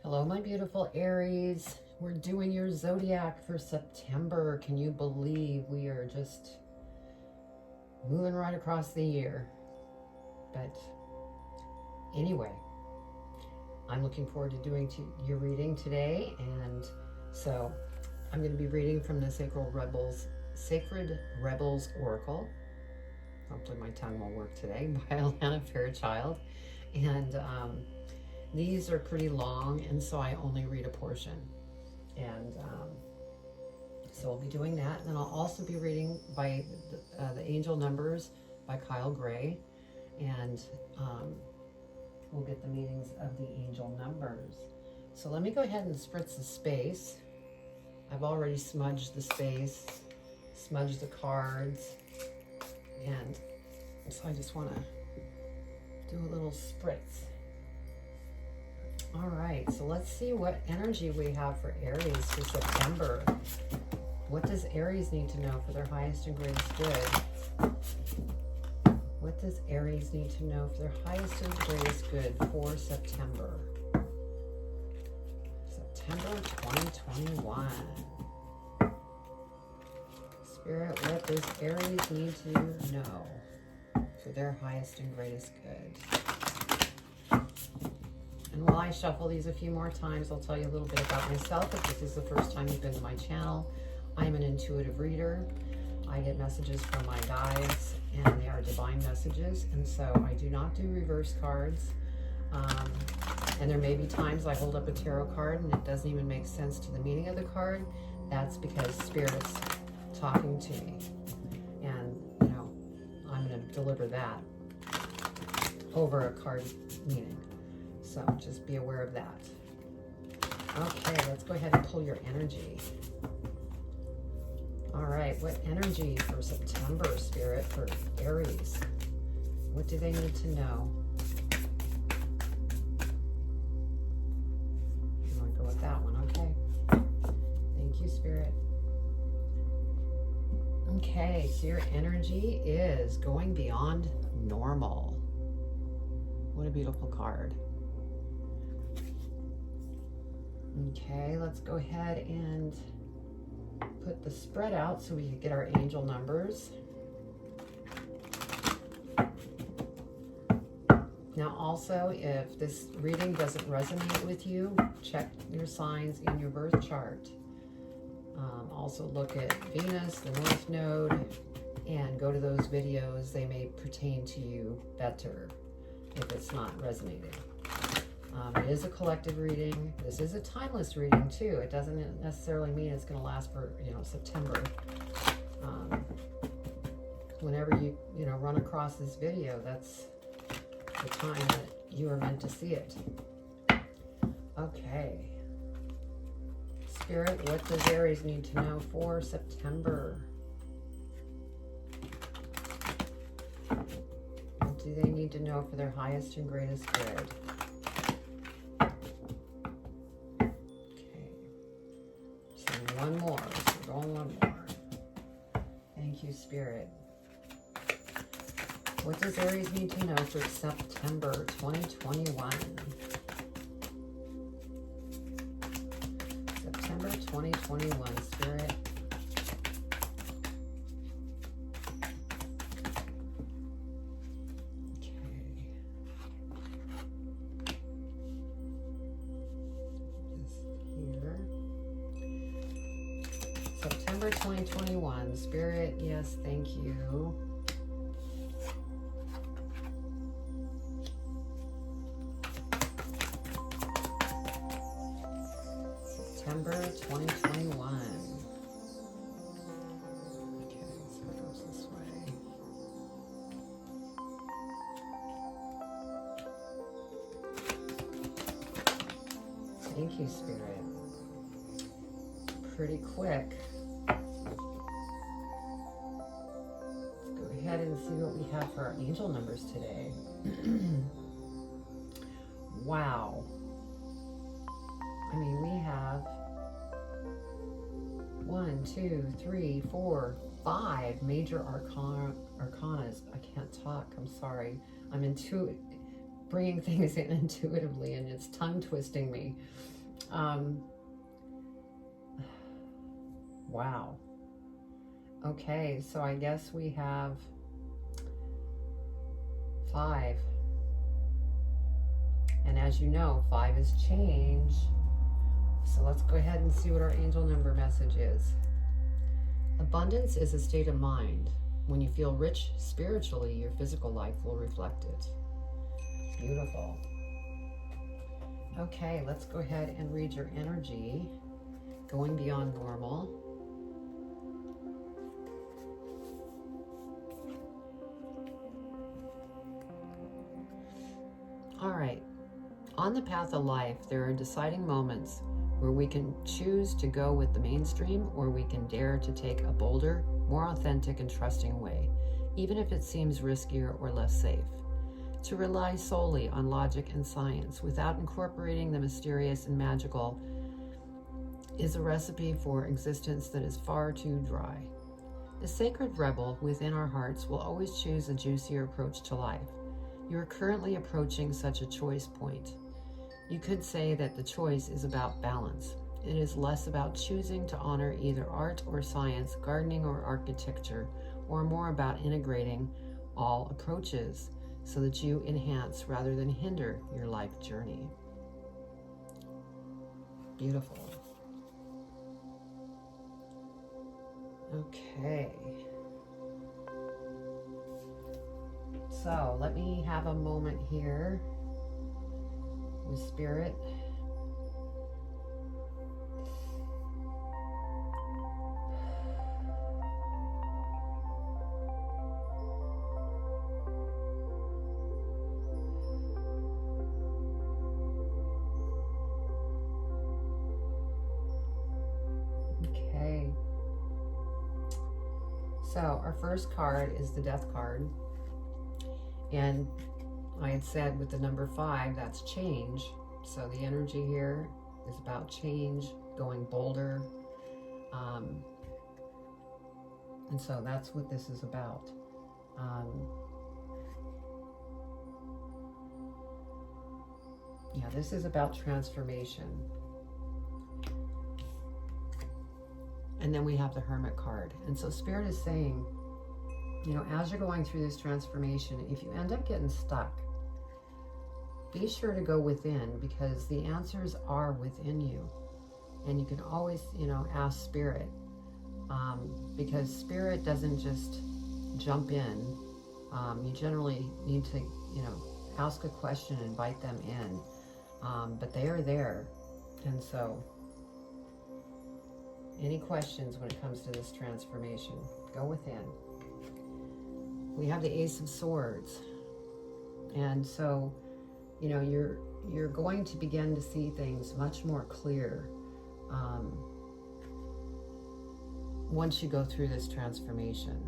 Hello, my beautiful Aries. We're doing your zodiac for September. Can you believe we are just moving right across the year? But anyway, I'm looking forward to doing your reading today. And so I'm going to be reading from the Sacred Rebels Oracle. Hopefully my tongue will work today, by Alana Fairchild. And these are pretty long, and so I only read a portion. And so I'll be doing that. And then I'll also be reading by the Angel Numbers by Kyle Gray. And we'll get the meanings of the angel numbers. So let me go ahead and spritz the space. I've already smudged the space, smudged the cards. And so I just want to do a little spritz. All right, so let's see what energy we have for Aries for September. What does Aries need to know for their highest and greatest good? What does Aries need to know for their highest and greatest good for September? September 2021. Spirit, what does Aries need to know for their highest and greatest good? And while I shuffle these a few more times, I'll tell you a little bit about myself. If this is the first time you've been to my channel, I'm an intuitive reader. I get messages from my guides, and they are divine messages. And so I do not do reverse cards. And there may be times I hold up a tarot card and it doesn't even make sense to the meaning of the card. That's because Spirit's talking to me. And, you know, I'm going to deliver that over a card meaning. So just be aware of that. Okay, let's go ahead and pull your energy. All right, what energy for September, Spirit, for Aries? What do they need to know? You want to go with that one, okay? Thank you, Spirit. Okay, so your energy is going beyond normal. What a beautiful card. Okay, let's go ahead and put the spread out so we can get our angel numbers. Now also, if this reading doesn't resonate with you, check your signs in your birth chart. Also look at Venus, the North Node, and go to those videos. They may pertain to you better if it's not resonating. It is a collective reading. This is a timeless reading too. It doesn't necessarily mean it's going to last for, September. Whenever you run across this video, that's the time that you are meant to see it. Okay. Spirit, what does Aries need to know for September? What do they need to know for their highest and greatest good? One more. So we're going one more. Thank you, Spirit. What does Aries need to know for September 2021? September 2021, Spirit. September 2021, Spirit, yes, thank you. September 2021. Okay, so it goes this way. Thank you, Spirit. Pretty quick. Ahead and see what we have for our angel numbers today. Wow. I mean, we have 1, 2, 3, 4, 5 major arcanas. I can't talk. I'm sorry. I'm bringing things in intuitively, and it's tongue twisting me. Um, wow. Okay, so I guess we have 5. And as you know, 5 is change. So let's go ahead and see what our angel number message is. Abundance is a state of mind. When you feel rich spiritually, your physical life will reflect it. Beautiful. Okay, let's go ahead and read your energy. Going beyond normal. All right. On the path of life, there are deciding moments where we can choose to go with the mainstream, or we can dare to take a bolder, more authentic and trusting way, even if it seems riskier or less safe. To rely solely on logic and science without incorporating the mysterious and magical is a recipe for existence that is far too dry. The sacred rebel within our hearts will always choose a juicier approach to life. You are currently approaching such a choice point. You could say that the choice is about balance. It is less about choosing to honor either art or science, gardening or architecture, or more about integrating all approaches so that you enhance rather than hinder your life journey. Beautiful. Okay. So let me have a moment here with Spirit. Okay. So our first card is the Death card. And I had said with the number 5, that's change. So the energy here is about change, going bolder. And so that's what this is about. Yeah, this is about transformation. And then we have the Hermit card. And so Spirit is saying, you know, as you're going through this transformation, if you end up getting stuck, be sure to go within, because the answers are within you. And you can always, you know, ask Spirit, because Spirit doesn't just jump in. You generally need to, you know, ask a question, invite them in. But they are there. And so any questions when it comes to this transformation, go within. We have the Ace of Swords. And so, you know, you're going to begin to see things much more clear once you go through this transformation.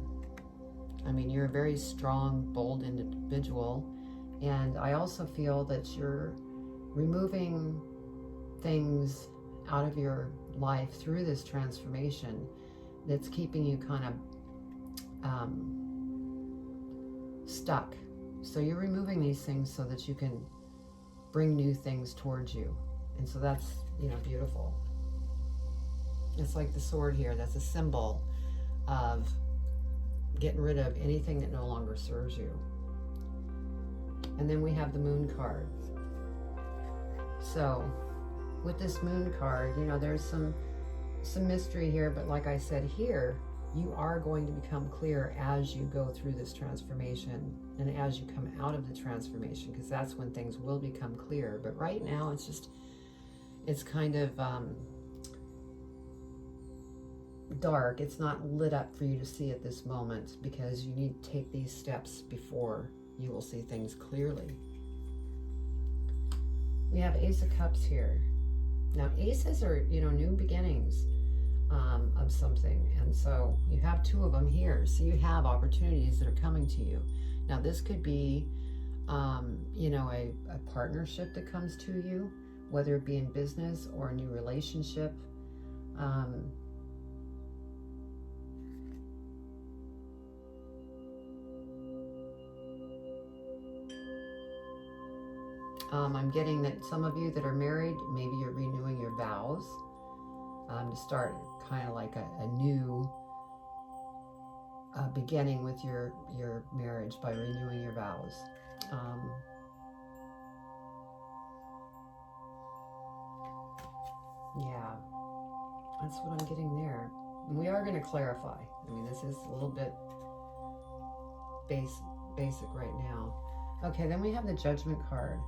I mean, you're a very strong, bold individual. And I also feel that you're removing things out of your life through this transformation that's keeping you kind of stuck. So you're removing these things so that you can bring new things towards you. And so that's, you know, beautiful. It's like the sword here, that's a symbol of getting rid of anything that no longer serves you. And then we have the Moon card. So with this Moon card, you know, there's some mystery here, but like I said here, you are going to become clear as you go through this transformation and as you come out of the transformation, because that's when things will become clear. But right now it's kind of dark. It's not lit up for you to see at this moment, because you need to take these steps before you will see things clearly. We have Ace of Cups here. Now aces are, you know, new beginnings of something, and so you have 2 of them here. So you have opportunities that are coming to you. Now this could be you know, a partnership that comes to you, whether it be in business or a new relationship. I'm getting that some of you that are married, maybe you're renewing your vows to start kind of like a new beginning with your marriage by renewing your vows. Yeah, that's what I'm getting there. And we are going to clarify. I mean, this is a little bit basic right now. Okay, then we have the Judgment card.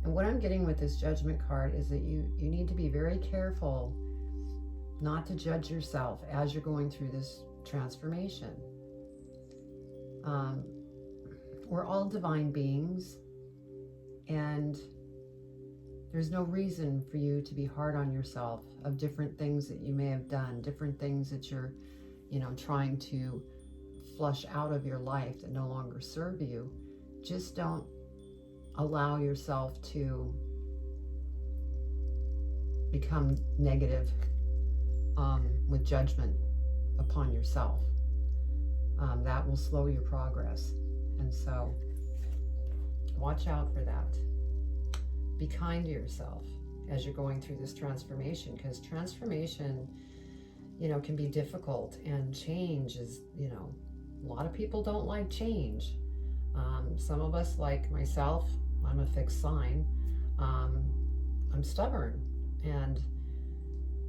And what I'm getting with this Judgment card is that you need to be very careful not to judge yourself as you're going through this transformation. We're all divine beings, and there's no reason for you to be hard on yourself of different things that you may have done, different things that you're, trying to flush out of your life that no longer serve you. Just don't allow yourself to become negative with judgment upon yourself. That will slow your progress. And so watch out for that. Be kind to yourself as you're going through this transformation, because transformation, can be difficult, and change is, a lot of people don't like change. Some of us, like myself, I'm a fixed sign. I'm stubborn,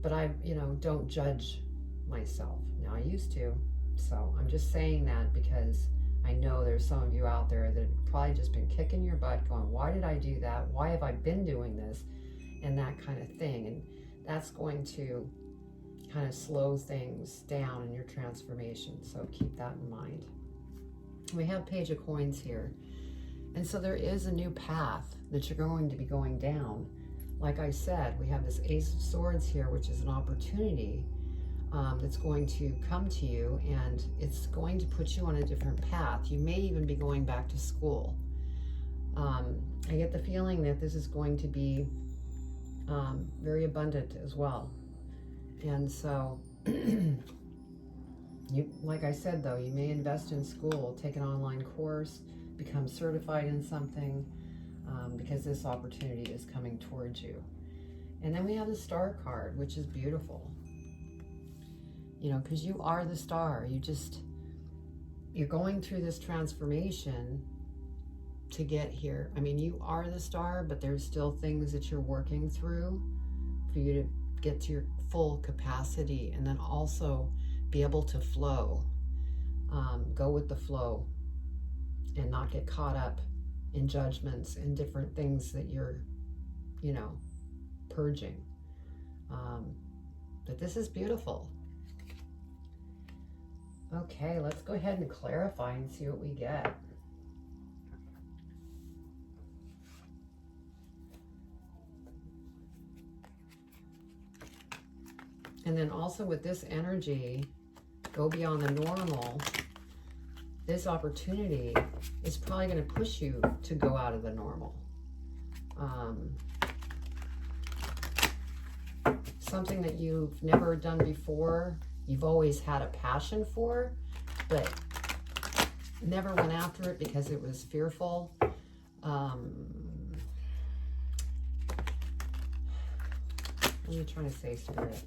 but I, don't judge myself. Now, I used to, so I'm just saying that because I know there's some of you out there that have probably just been kicking your butt going, why did I do that? Why have I been doing this? And that kind of thing. And that's going to kind of slow things down in your transformation. So keep that in mind. We have Page of Coins here. And so there is a new path that you're going to be going down. Like I said, we have this Ace of Swords here, which is an opportunity that's going to come to you, and it's going to put you on a different path. You may even be going back to school. I get the feeling that this is going to be very abundant as well. And so, like I said, though, you may invest in school, take an online course, become certified in something, because this opportunity is coming towards you. And then we have the Star card, which is beautiful. Because you are the star. You're going through this transformation to get here. I mean, you are the star, but there's still things that you're working through for you to get to your full capacity, and then also be able to flow, go with the flow, and not get caught up in judgments and different things that you're, purging. But this is beautiful. Okay, let's go ahead and clarify and see what we get. And then also with this energy, go beyond the normal. This opportunity is probably going to push you to go out of the normal. Something that you've never done before, you've always had a passion for, but never went after it because it was fearful. What are you trying to say, Spirit?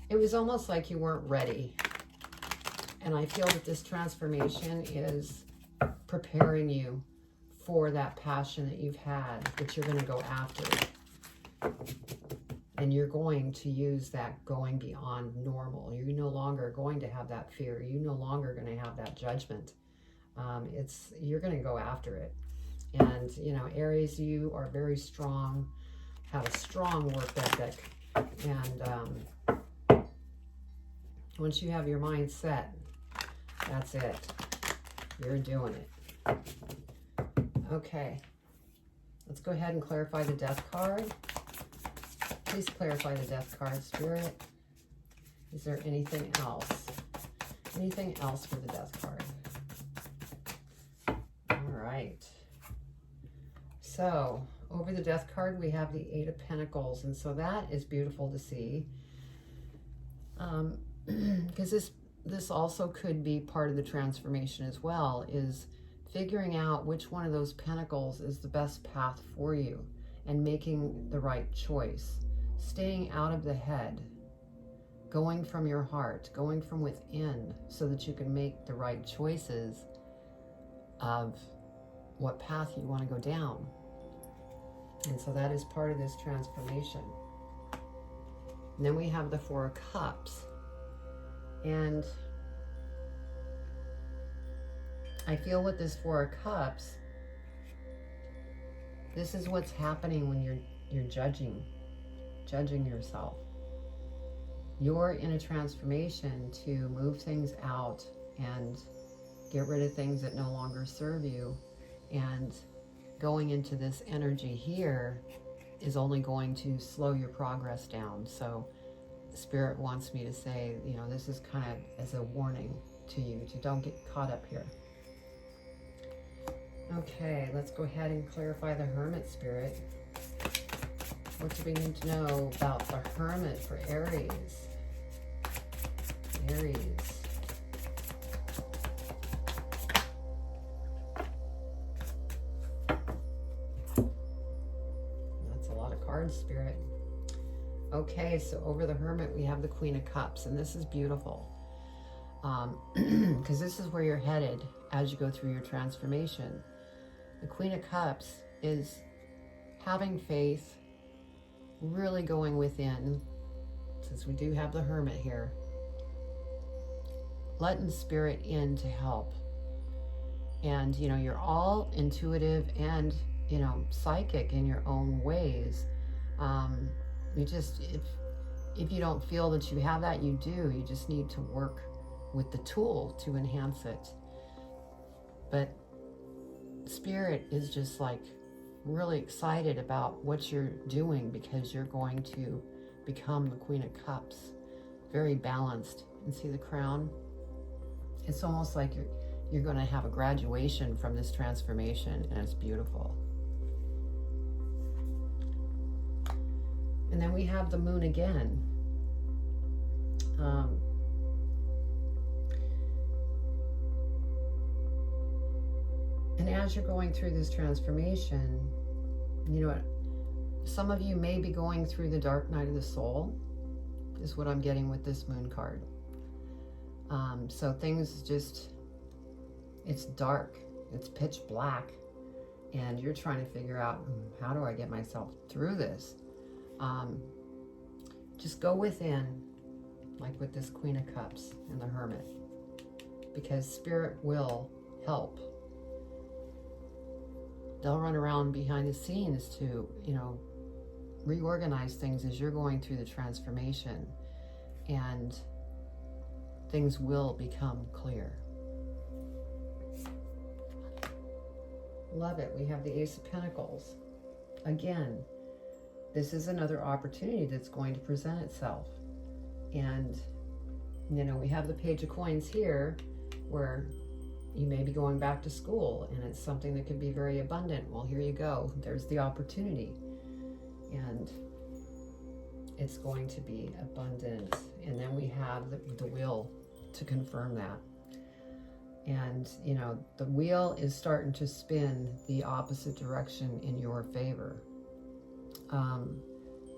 It was almost like you weren't ready. And I feel that this transformation is preparing you for that passion that you've had, that you're going to go after. And you're going to use that going beyond normal. You're no longer going to have that fear. You're no longer going to have that judgment. You're going to go after it. And, Aries, you are very strong, have a strong work ethic. And once you have your mind set, that's it. You're doing it. Okay. Let's go ahead and clarify the Death card. Please clarify the Death card, Spirit. Is there anything else? Anything else for the Death card? All right. So, over the Death card, we have the Eight of Pentacles. And so that is beautiful to see. Because this this also could be part of the transformation as well, is figuring out which one of those pentacles is the best path for you and making the right choice. Staying out of the head, going from your heart, going from within, so that you can make the right choices of what path you want to go down. And so that is part of this transformation. And then we have the Four of Cups. And I feel with this Four of Cups, this is what's happening when you're judging yourself. You're in a transformation to move things out and get rid of things that no longer serve you. And going into this energy here is only going to slow your progress down. So Spirit wants me to say, you know, this is kind of as a warning to you to don't get caught up here. Okay, let's go ahead and clarify the Hermit, Spirit. What do we need to know about the Hermit for Aries? Aries. That's a lot of cards, Spirit. Okay, so over the Hermit, we have the Queen of Cups, and this is beautiful. Because this is where you're headed as you go through your transformation. The Queen of Cups is having faith, really going within, since we do have the Hermit here, letting Spirit in to help. And, you know, you're all intuitive and, you know, psychic in your own ways. You just, if you don't feel that you have that, you do. You just need to work with the tool to enhance it. But Spirit is just like really excited about what you're doing, because you're going to become the Queen of Cups, very balanced. And see the crown? It's almost like you're going to have a graduation from this transformation, and it's beautiful. And then we have the Moon again. And as you're going through this transformation, you know what? Some of you may be going through the dark night of the soul, is what I'm getting with this Moon card. So things just, it's dark, it's pitch black, and you're trying to figure out, how do I get myself through this? Just go within, like with this Queen of Cups and the Hermit, because Spirit will help. They'll run around behind the scenes to, you know, reorganize things as you're going through the transformation, and things will become clear. Love it. We have the Ace of Pentacles. Again, this is another opportunity that's going to present itself. And, you know, we have the Page of Coins here, where you may be going back to school, and it's something that could be very abundant. Well, here you go. There's the opportunity. And it's going to be abundant. And then we have the wheel to confirm that. And, you know, the wheel is starting to spin the opposite direction in your favor.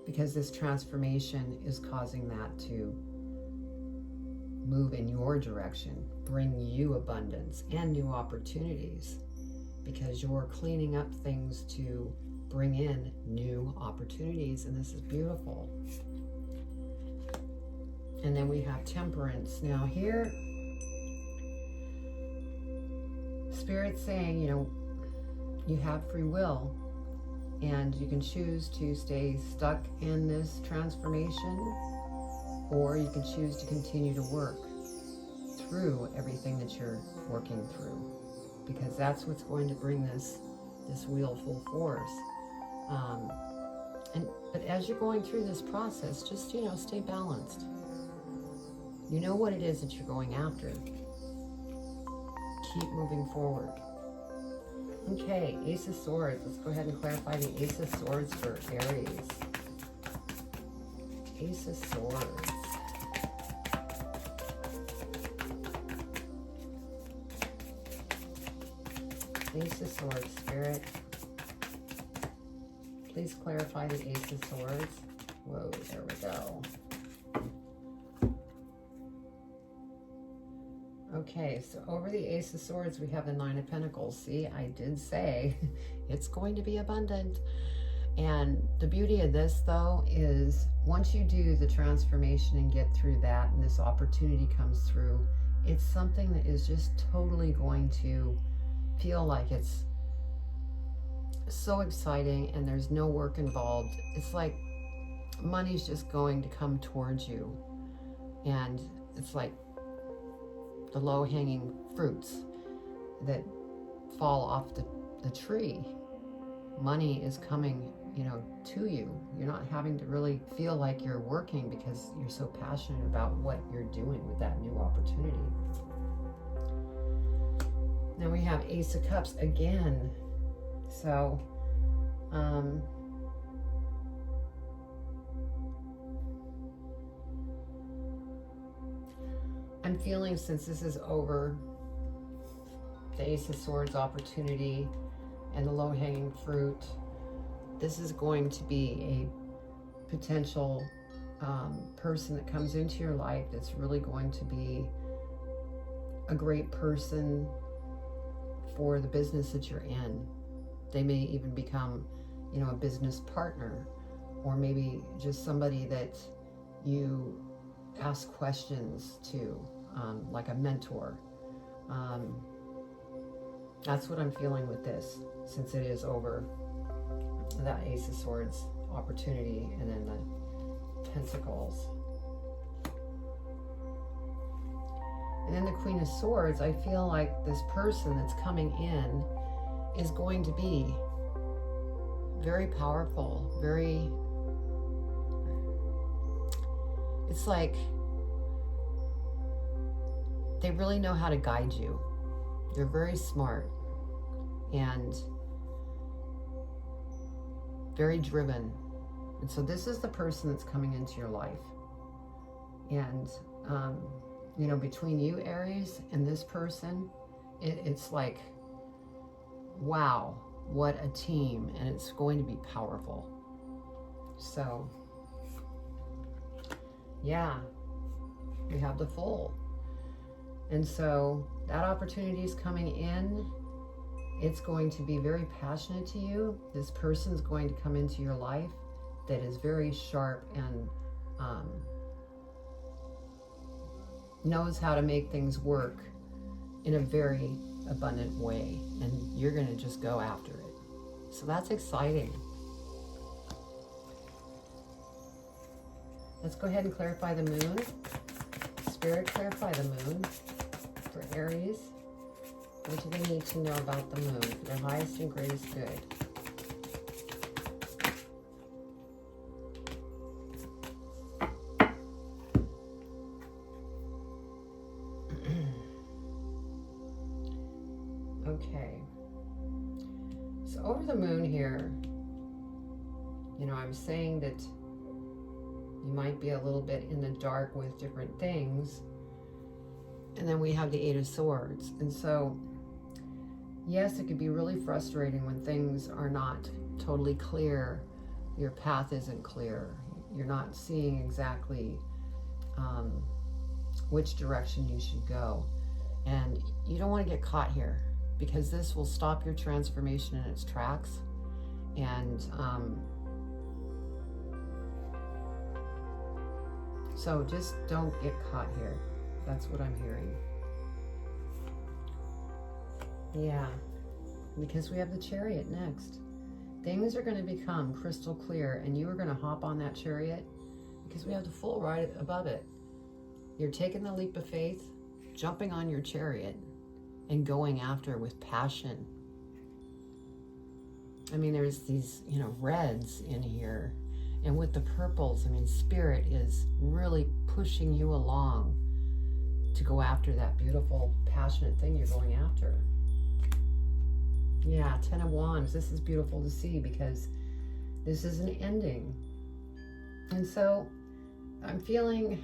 Because this transformation is causing that to move in your direction, bring you abundance and new opportunities, because you're cleaning up things to bring in new opportunities, and this is beautiful. And then we have Temperance. Now here, Spirit's saying, you know, you have free will, and you can choose to stay stuck in this transformation, or you can choose to continue to work through everything that you're working through, because that's what's going to bring this wheel full force. But as you're going through this process, just, you know, stay balanced. You know what it is that you're going after. Keep moving forward. Okay, Ace of Swords. Let's go ahead and clarify the Ace of Swords for Aries. Ace of Swords. Ace of Swords, Spirit. Please clarify the Ace of Swords. Whoa, there we go. Okay, so over the Ace of Swords, we have the Nine of Pentacles. See, I did say it's going to be abundant. And the beauty of this, though, is once you do the transformation and get through that, and this opportunity comes through, it's something that is just totally going to feel like it's so exciting and there's no work involved. It's like money's just going to come towards you. And it's like the low-hanging fruits that fall off the tree. Money is coming, you know, to you. You're not having to really feel like you're working because you're so passionate about what you're doing with that new opportunity. Now we have Ace of Cups again. So, I'm feeling, since this is over, the Ace of Swords opportunity and the low-hanging fruit, this is going to be a potential person that comes into your life that's really going to be a great person for the business that you're in. They may even become, you know, a business partner, or maybe just somebody that you ask questions to, like a mentor. That's what I'm feeling with this, since it is over that Ace of Swords opportunity and then the Pentacles. And then the Queen of Swords, I feel like this person that's coming in is going to be very powerful, very, it's like they really know how to guide you. They're very smart and very driven. And so this is the person that's coming into your life. And, you know, between you, Aries, and this person, it's like, wow, what a team. And it's going to be powerful. So, yeah, we have the Fool. And so that opportunity is coming in. It's going to be very passionate to you. This person's going to come into your life that is very sharp and knows how to make things work in a very abundant way. And you're going to just go after it. So that's exciting. Let's go ahead and clarify the moon. Spirit, clarify the moon for Aries. What do they need to know about the moon for their highest and greatest good? Okay. So over the moon here, you know, I was saying that you might be a little bit in the dark with different things. And then we have the Eight of Swords. And so, yes, it could be really frustrating when things are not totally clear. Your path isn't clear. You're not seeing exactly which direction you should go. And you don't want to get caught here, because this will stop your transformation in its tracks. And so just don't get caught here. That's what I'm hearing. Yeah, because we have the Chariot next. Things are going to become crystal clear, and you are going to hop on that Chariot because we have the Fool right above it. You're taking the leap of faith, jumping on your Chariot, and going after with passion. I mean, there's these, you know, reds in here, and with the purples, I mean, Spirit is really pushing you along to go after that beautiful, passionate thing you're going after. Yeah, Ten of Wands. This is beautiful to see because this is an ending. And so I'm feeling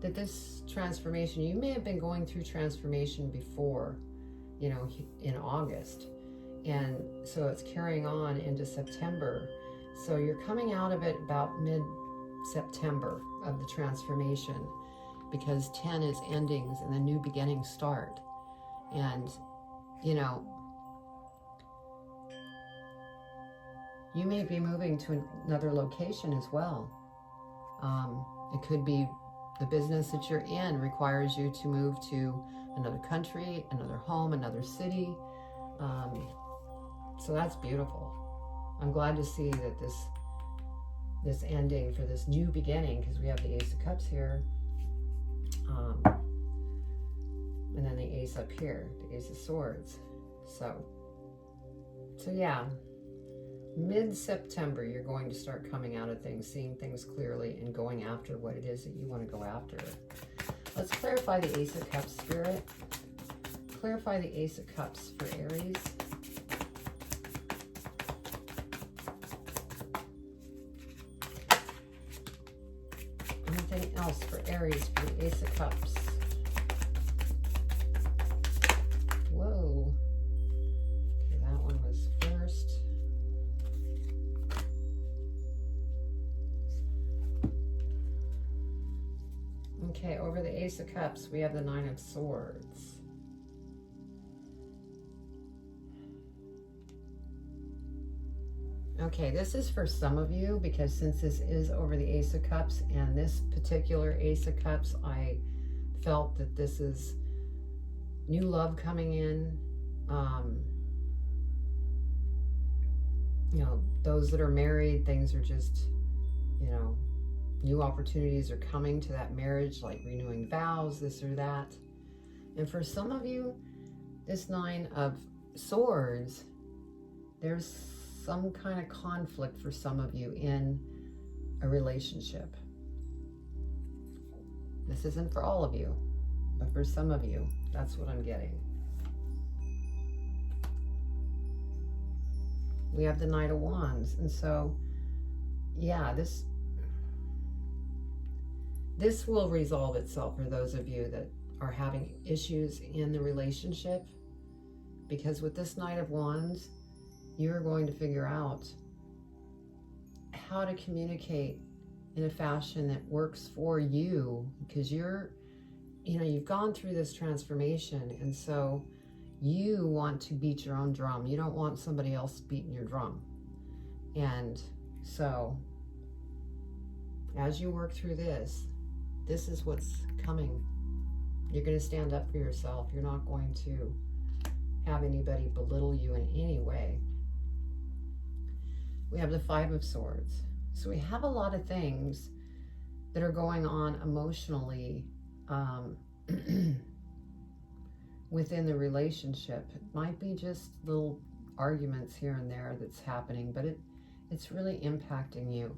that this transformation, you may have been going through transformation before, you know, in August. And so it's carrying on into September. So you're coming out of it about mid-September of the transformation, because 10 is endings and the new beginnings start. And, you know, you may be moving to another location as well. It could be the business that you're in requires you to move to another country, another home, another city. So that's beautiful. I'm glad to see that this ending for this new beginning, because we have the Ace of Cups here, and then the Ace up here, the Ace of Swords. So yeah, mid-September, you're going to start coming out of things, seeing things clearly, and going after what it is that you want to go after. Let's clarify the Ace of Cups, Spirit. Clarify the Ace of Cups for Aries. Anything else for Aries for the Ace of Cups? Whoa. Okay, that one was first. Okay, over the Ace of Cups, we have the Nine of Swords. Okay, this is for some of you, because since this is over the Ace of Cups, and this particular Ace of Cups, I felt that this is new love coming in. You know, those that are married, things are just, you know, new opportunities are coming to that marriage, like renewing vows, this or that. And for some of you, this Nine of Swords, there's some kind of conflict for some of you in a relationship. This isn't for all of you, but for some of you, that's what I'm getting. We have the Knight of Wands, and so, yeah, this will resolve itself for those of you that are having issues in the relationship, because with this Knight of Wands, you're going to figure out how to communicate in a fashion that works for you, because you've gone through this transformation, and so you want to beat your own drum. You don't want somebody else beating your drum. And so as you work through this is what's coming. You're going to stand up for yourself. You're not going to have anybody belittle you in any way. We have the Five of Swords. So we have a lot of things that are going on emotionally within the relationship. It might be just little arguments here and there that's happening, but it's really impacting you.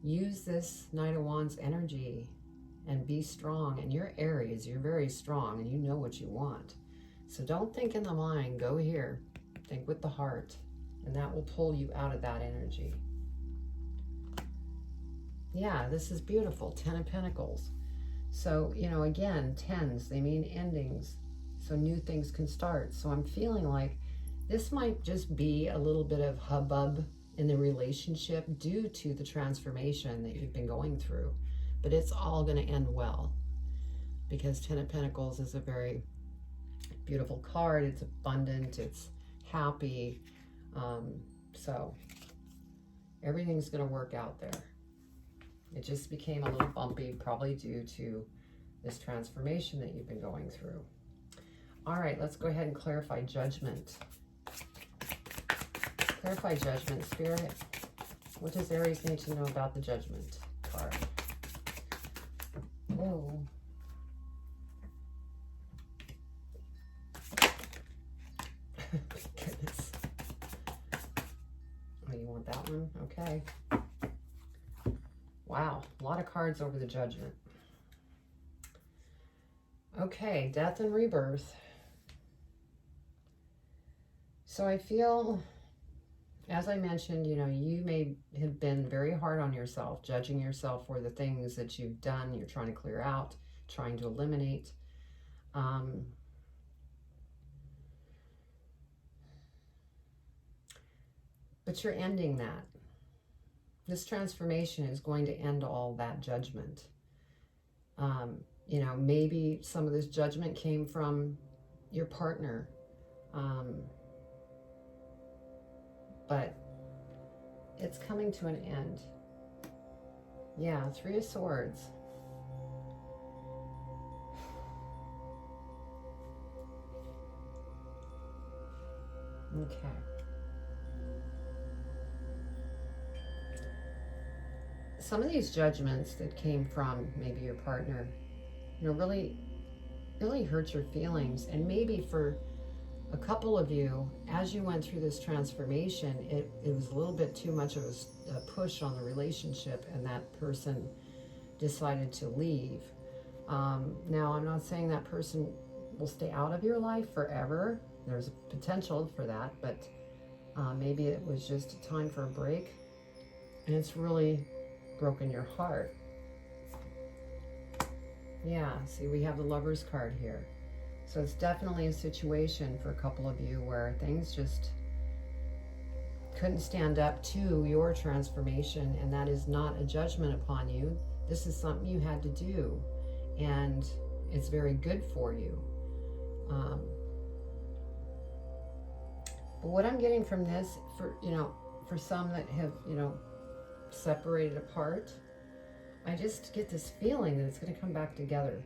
Use this Knight of Wands energy and be strong. And you're Aries, you're very strong, and you know what you want. So don't think in the mind, go here. Think with the heart, and that will pull you out of that energy. Yeah, this is beautiful. 10 of Pentacles. So, again, 10s, they mean endings. So new things can start. So I'm feeling like this might just be a little bit of hubbub in the relationship due to the transformation that you've been going through. But it's all going to end well, because 10 of Pentacles is a very beautiful card. It's abundant. It's happy. So everything's going to work out there. It just became a little bumpy, probably due to this transformation that you've been going through. All right, let's go ahead and clarify Judgment. Clarify Judgment, Spirit. What does Aries need to know about the Judgment card? Whoa. Goodness. Oh, you want that one? Okay. Wow, a lot of cards over the Judgment. Okay, Death and Rebirth. So I feel, as I mentioned, you may have been very hard on yourself, judging yourself for the things that you've done, you're trying to clear out, trying to eliminate. But you're ending that. This transformation is going to end all that judgment. You know, maybe some of this judgment came from your partner. But it's coming to an end. Yeah, 3 of Swords. Okay. Some of these judgments that came from maybe your partner, you know, really hurt your feelings. And maybe for a couple of you, as you went through this transformation, it was a little bit too much of a push on the relationship, and that person decided to leave. Now, I'm not saying that person will stay out of your life forever. There's a potential for that, but maybe it was just a time for a break, and it's really broken your heart. Yeah, see, we have the Lover's card here. So it's definitely a situation for a couple of you where things just couldn't stand up to your transformation, and that is not a judgment upon you. This is something you had to do, and it's very good for you. But what I'm getting from this, for some that have, separated apart, I just get this feeling that it's going to come back together.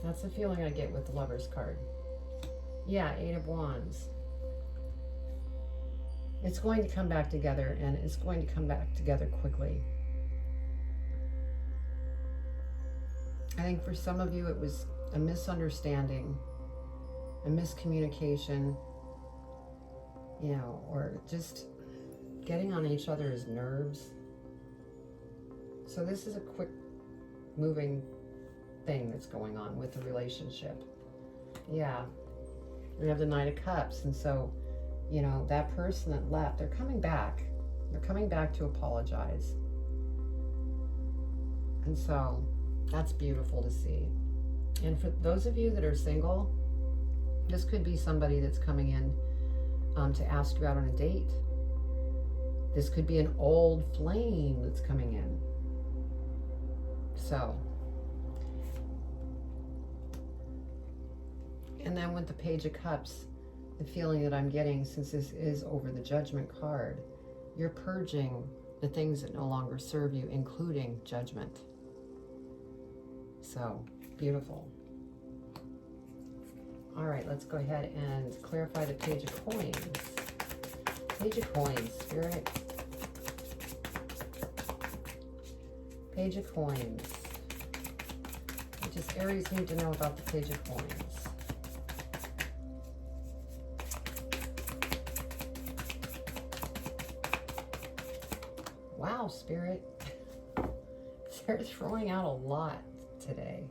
That's the feeling I get with the Lover's card. Yeah, 8 of Wands. It's going to come back together, and it's going to come back together quickly. I think for some of you it was a misunderstanding, a miscommunication, or just getting on each other's nerves. So this is a quick moving thing that's going on with the relationship. Yeah, we have the Knight of Cups, and so that person that left, they're coming back to apologize. And so that's beautiful to see. And for those of you that are single, this could be somebody that's coming in to ask you out on a date. This could be an old flame that's coming in. So, and then with the Page of Cups, the feeling that I'm getting, since this is over the Judgment card, you're purging the things that no longer serve you, including judgment. So, beautiful. All right, let's go ahead and clarify the Page of Coins. Page of Coins, Spirit. Page of Coins. What does Aries need to know about the Page of Coins? Wow, Spirit. They're throwing out a lot today.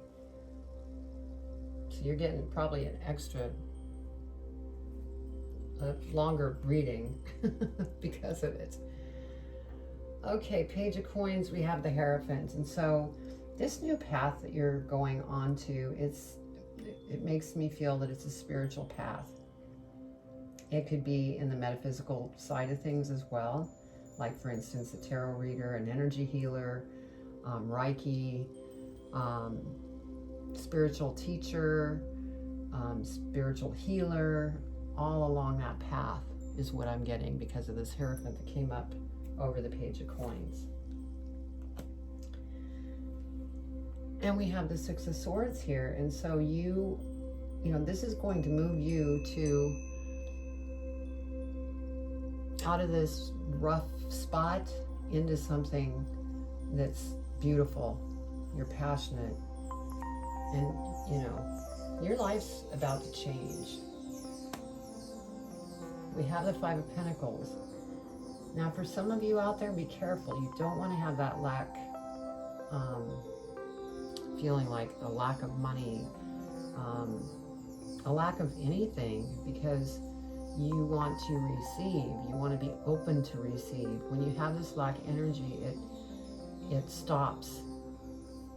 So you're getting probably an extra longer reading because of it. Okay, Page of Coins, we have the Hierophant. And so this new path that you're going on to, it makes me feel that it's a spiritual path. It could be in the metaphysical side of things as well. Like, for instance, a tarot reader, an energy healer, Reiki, spiritual teacher, spiritual healer. All along that path is what I'm getting because of this Hierophant that came up over the Page of Coins. And we have the Six of Swords here. And so this is going to move you out of this rough spot into something that's beautiful. You're passionate, and your life's about to change. We have the Five of Pentacles. Now, for some of you out there, be careful. You don't want to have that lack, feeling like a lack of money, a lack of anything, because you want to receive. You want to be open to receive. When you have this lack energy, it stops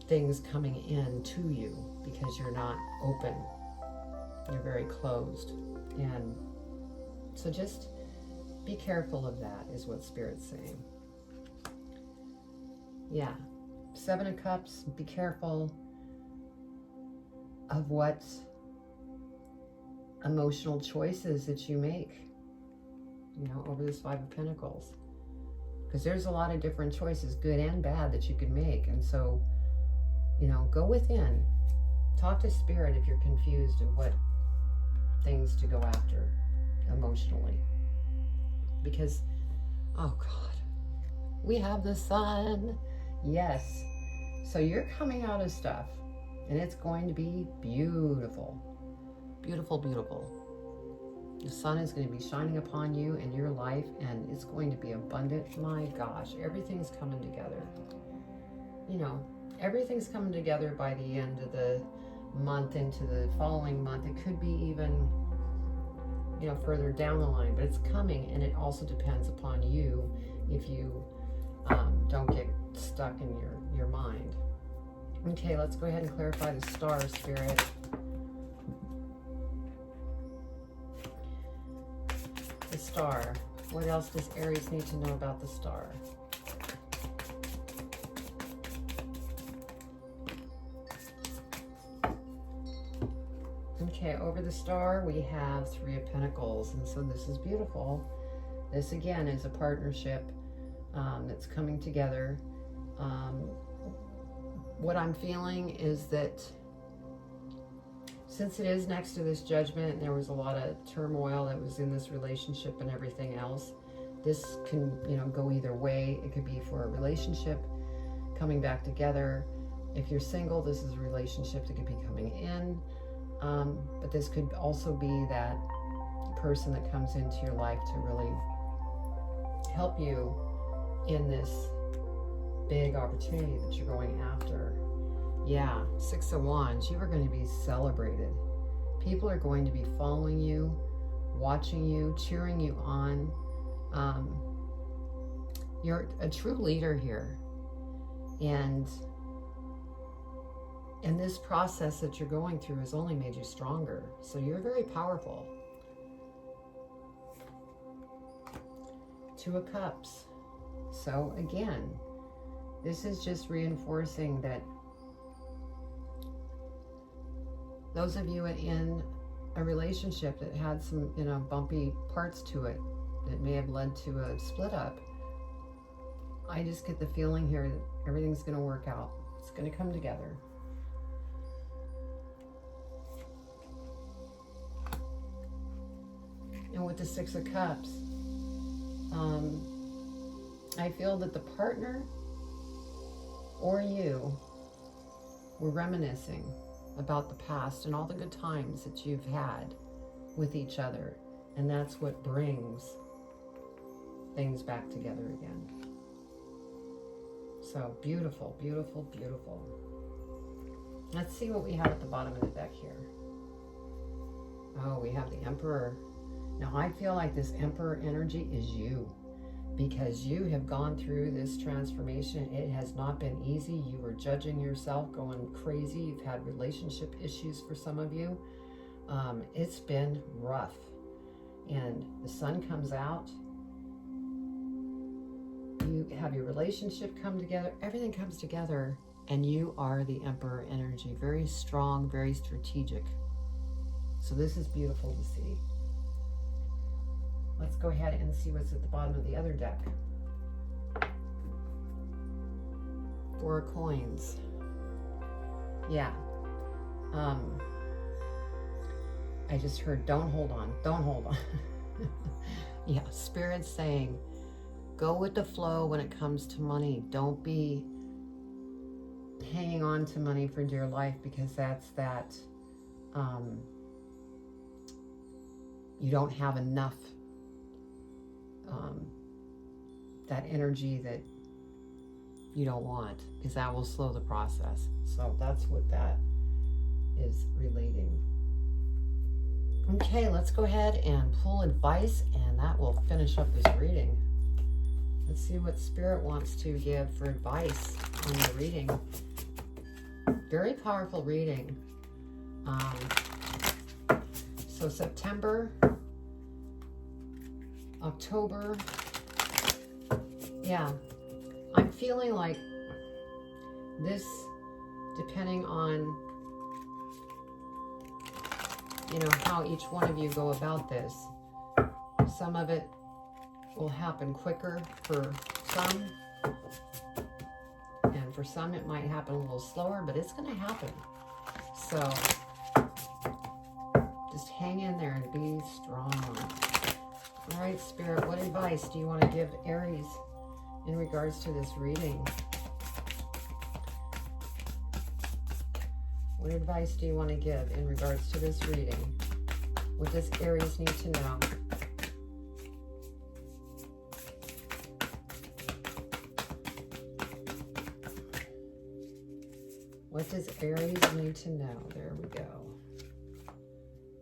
things coming in to you because you're not open. You're very closed. And So just be careful of that, is what Spirit's saying. Yeah. 7 of Cups, be careful of what emotional choices that you make, you know, over this 5 of Pentacles. Because there's a lot of different choices, good and bad, that you can make. And so, you know, go within. Talk to Spirit if you're confused of what things to go after emotionally. Because, oh God, we have the Sun. Yes. So you're coming out of stuff, and it's going to be beautiful. Beautiful, beautiful. The sun is going to be shining upon you and your life, and it's going to be abundant. My gosh, everything's coming together. You know, everything's coming together by the end of the month into the following month. It could be even, you know, further down the line, but it's coming, and it also depends upon you if you don't get stuck in your mind. Okay, let's go ahead and clarify the star, Spirit. The star. What else does Aries need to know about the star? Okay, over the star we have 3 of Pentacles, and so this is beautiful. This again is a partnership that's coming together. What I'm feeling is that since it is next to this Judgment, and there was a lot of turmoil that was in this relationship and everything else, this can, you know, go either way. It could be for a relationship coming back together. If you're single, this is a relationship that could be coming in. But this could also be that person that comes into your life to really help you in this big opportunity that you're going after. Yeah, 6 of Wands, you are going to be celebrated. People are going to be following you, watching you, cheering you on. You're a true leader here. And this process that you're going through has only made you stronger. So you're very powerful. 2 of Cups. So again, this is just reinforcing that those of you in a relationship that had some, you know, bumpy parts to it that may have led to a split up, I just get the feeling here that everything's going to work out. It's going to come together. And with the 6 of Cups, I feel that the partner or you were reminiscing about the past and all the good times that you've had with each other. And that's what brings things back together again. So beautiful, beautiful, beautiful. Let's see what we have at the bottom of the deck here. Oh, we have the Emperor. Now I feel like this Emperor energy is you, because you have gone through this transformation. It has not been easy. You were judging yourself, going crazy. You've had relationship issues for some of you. It's been rough. And the sun comes out. You have your relationship come together. Everything comes together, and you are the Emperor energy. Very strong, very strategic. So this is beautiful to see. Let's go ahead and see what's at the bottom of the other deck. 4 of Coins. Yeah. I just heard, don't hold on. Don't hold on. Yeah, Spirit's saying, go with the flow when it comes to money. Don't be hanging on to money for dear life, because that's that, you don't have enough that energy that you don't want, because that will slow the process. So that's what that is relating. Okay, let's go ahead and pull advice, and that will finish up this reading. Let's see what Spirit wants to give for advice on the reading. Very powerful reading. So September, October, yeah, I'm feeling like this, depending on, you know, how each one of you go about this, some of it will happen quicker for some, and for some it might happen a little slower, but it's going to happen. So just hang in there and be strong. All right, Spirit, what advice do you want to give Aries in regards to this reading? What advice do you want to give in regards to this reading? What does Aries need to know? What does Aries need to know? There we go.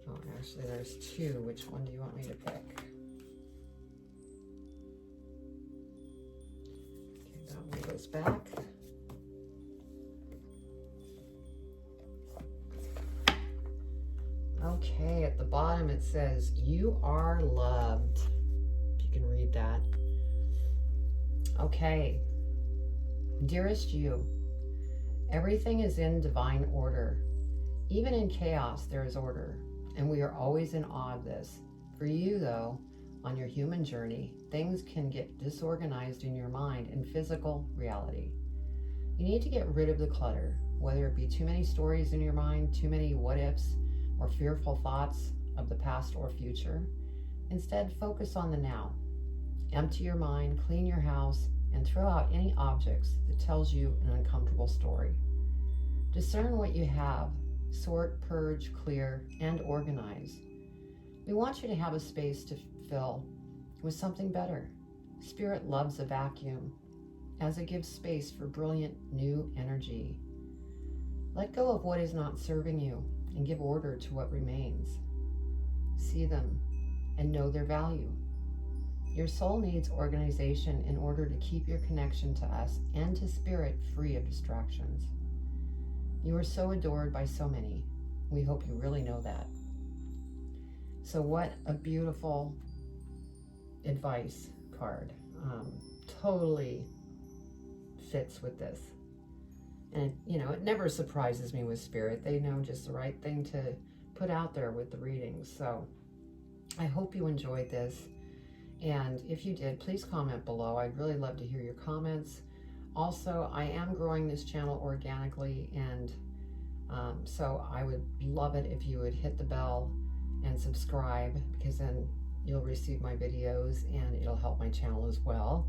Oh, actually, there's two. Which one do you want me to pick? Okay, that one goes back. Okay, at the bottom it says, you are loved. If you can read that. Okay. Dearest you, everything is in divine order. Even in chaos, there is order, and we are always in awe of this. For you, though, on your human journey, things can get disorganized in your mind and physical reality. You need to get rid of the clutter, whether it be too many stories in your mind, too many what-ifs, or fearful thoughts of the past or future. Instead, focus on the now. Empty your mind, clean your house, and throw out any objects that tells you an uncomfortable story. Discern what you have, sort, purge, clear, and organize. We want you to have a space to fill with something better. Spirit loves a vacuum, as it gives space for brilliant new energy. Let go of what is not serving you and give order to what remains. See them and know their value. Your soul needs organization in order to keep your connection to us and to Spirit free of distractions. You are so adored by so many. We hope you really know that. So what a beautiful advice card. Totally fits with this. And, you know, it never surprises me with Spirit. They know just the right thing to put out there with the readings. So I hope you enjoyed this. And if you did, please comment below. I'd really love to hear your comments. Also, I am growing this channel organically, and so I would love it if you would hit the bell and subscribe, because then you'll receive my videos and it'll help my channel as well.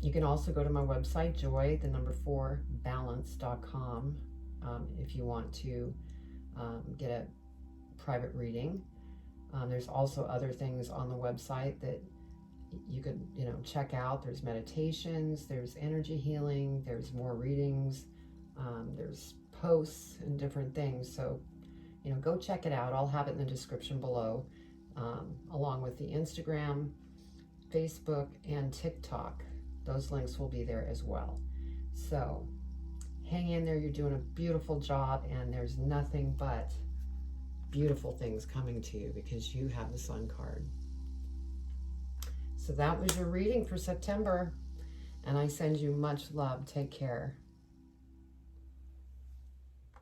You can also go to my website, joy4balance.com, if you want to get a private reading. There's also other things on the website that you could, you know, check out. There's meditations, there's energy healing, there's more readings, there's posts and different things. So, you know, go check it out. I'll have it in the description below, along with the Instagram, Facebook, and TikTok. Those links will be there as well. So hang in there. You're doing a beautiful job, and there's nothing but beautiful things coming to you because you have the Sun card. So that was your reading for September, and I send you much love. Take care.